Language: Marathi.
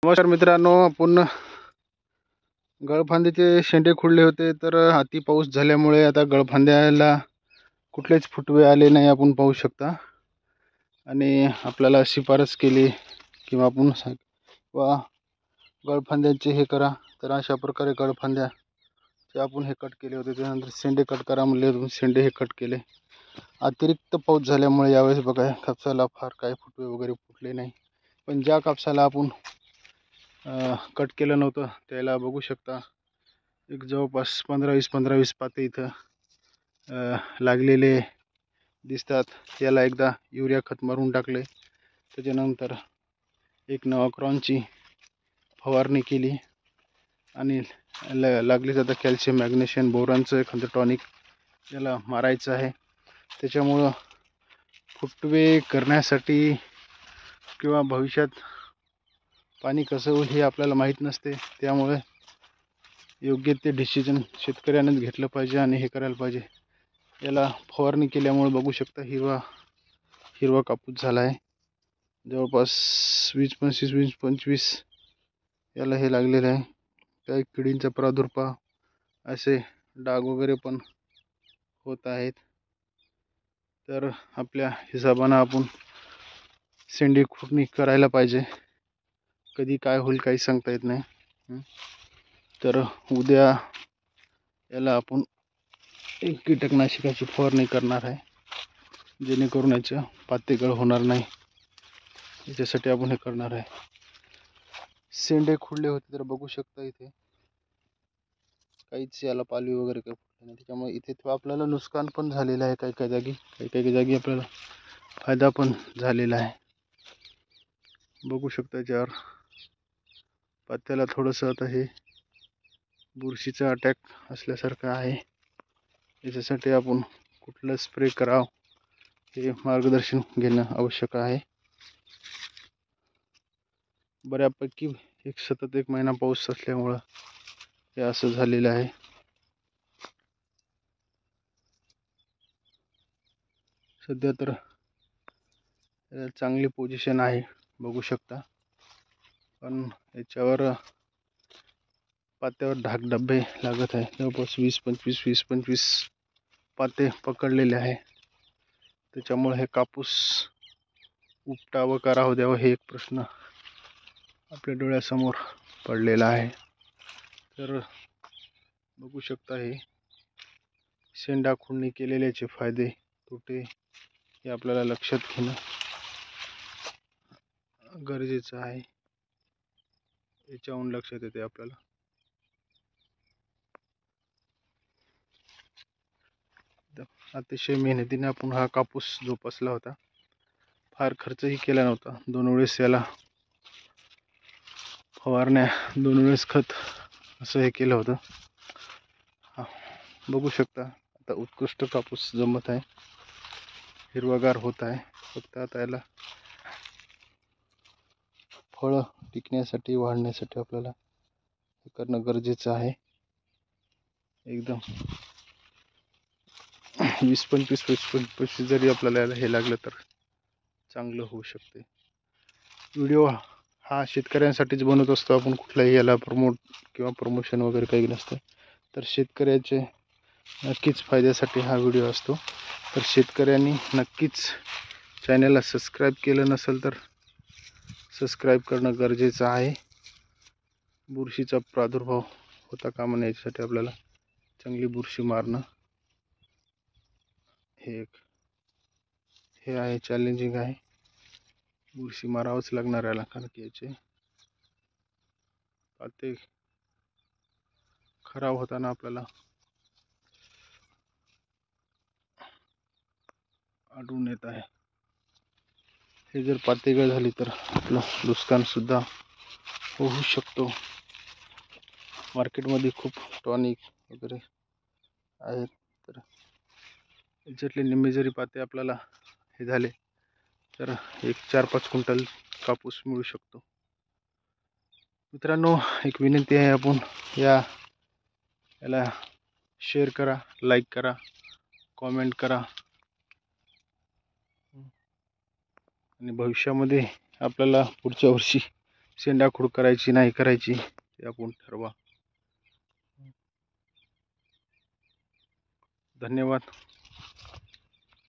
नमस्कार मित्रांनो, आपण गळफांद्याचे शेंडे खुडले होते. तर अति पाऊस झाल्यामुळे आता गळफांद्याला कुठलेच फुटवे आले नाही, आपण पाहू शकता. आणि आपल्याला शिफारस केली किंवा आपण वा गळफांद्याचे हे करा, तर अशा प्रकारे गळफांद्याचे आपण हे कट केले होते. त्यानंतर शेंडे कट करा म्हणले, शेंडे हे कट केले. अतिरिक्त पाऊस झाल्यामुळे यावेळेस बघा कापसाला फार काही फुटवे वगैरे फुटले नाही. पण ज्या कापसाला आपण कट केलं नव्हतं त्याला बघू शकता एक जवळपास 15-20 पाते इथं लागलेले दिसतात. याला एकदा युरिया खत मारून टाकले, त्याच्यानंतर एक नॉक्रॉनची फवारणी केली आणि लागली जातं कॅल्शियम मॅग्नेशियम बोरानचं एखादं टॉनिक याला मारायचं आहे. त्याच्यामुळं फुटवे करण्यासाठी किंवा भविष्यात पाणी कसं होईल हे आपल्याला माहीत नसते. त्यामुळे योग्य ते डिसिजन शेतकऱ्यानेच घेतलं पाहिजे आणि हे करायला पाहिजे. याला फवारणी केल्यामुळे बघू शकता हिरवा कापूस झाला आहे. जवळपास 20-25 याला हे लागलेलं आहे. काही किडींचा प्रादुर्भाव असे डाग वगैरे पण होत आहेत. तर आपल्या हिशोबानं आपण शेंडी खुडणी करायला पाहिजे. कधी काय होईल काही सांगता येत नाही. तर उद्या याला आपण एक कीटकनाशकाची फवारणी करणार आहे, जेणेकरून याचं पातेगळ होणार नाही. याच्यासाठी आपण हे करणार आहे. शेंडे खुडले होते तर बघू शकता इथे काहीच याला पालवी वगैरे काही फुटले नाही. त्याच्यामुळे इथे आपल्याला नुकसान पण झालेलं आहे. काही काही जागी आपल्याला फायदा पण झालेला आहे. बघू शकता याच्यावर पत्त्याला थोडंसं आता हे बुरशीचा अटॅक असल्यासारखं आहे. याच्यासाठी आपण कुठलं स्प्रे करावं हे मार्गदर्शन घेणं आवश्यक आहे. बऱ्यापैकी सतत एक महिना पाऊस असल्यामुळं हे असं झालेलं आहे. सध्या तर चांगली पोझिशन आहे, बघू शकता. पण याच्यावर पात्यावर ढाकडब्बे लागत आहे. जवळपास 20-25 पाते पकडलेले आहे. त्याच्यामुळे हे कापूस उपटावं करावं द्यावं हे एक प्रश्न आपल्या डोळ्यासमोर पडलेला आहे. तर बघू शकता हे शेंडा खुडणी केलेल्याचे फायदे तोटे हे आपल्याला लक्षात घेणं गरजेचं आहे. याच्याहून लक्षात येते आपल्याला अतिशय मेहनतीने आपण हा कापूस जोपासला होता. फार खर्चही केला नव्हता. 2 वेळेस याला फवारण्या, 2 वेळेस खत असं हे केलं होतं. बघू शकता आता उत्कृष्ट कापूस जमत आहे, हिरवागार होत आहे. फक्त आता याला फळं टिकण्यासाठी वाढण्यासाठी आपल्याला हे करणं गरजेचं आहे. एकदम 20-25 जरी आपल्याला हे लागलं तर चांगलं होऊ शकते. व्हिडिओ हा शेतकऱ्यांसाठीच बनवत असतो आपण, कुठलाही याला प्रमोशन वगैरे काही नसतं. तर शेतकऱ्याचे नक्कीच फायद्यासाठी हा व्हिडिओ असतो. तर शेतकऱ्यांनी नक्कीच चॅनलला सबस्क्राईब केलं नसेल तर सबस्क्राईब करणं गरजेचं आहे. बुरशीचा प्रादुर्भाव होता कामा नये यासाठी आपल्याला चांगली बुरशी मारणं हे आहे चॅलेंजिंग आहे. बुरशी मारावंच लागणार याला, कारण की याचे पाते खराब होताना आपल्याला आढळून येत आहे. हे जर पातेगळ झाली तर आपलं नुकसान सुद्धा होऊ शकतो. मार्केटमध्ये खूप टॉनिक वगैरे आहेत. तर याच्यातले निम्मे जरी पाते आपल्याला हे झाले तर एक 4-5 क्विंटल कापूस मिळू शकतो. मित्रांनो, एक विनंती आहे, आपण याला शेअर करा, लाईक करा, कॉमेंट करा आणि भविष्यामध्ये आपल्याला पुढच्या वर्षी शेंडाखोड करायची नाही करायची ते आपण ठरवा. धन्यवाद.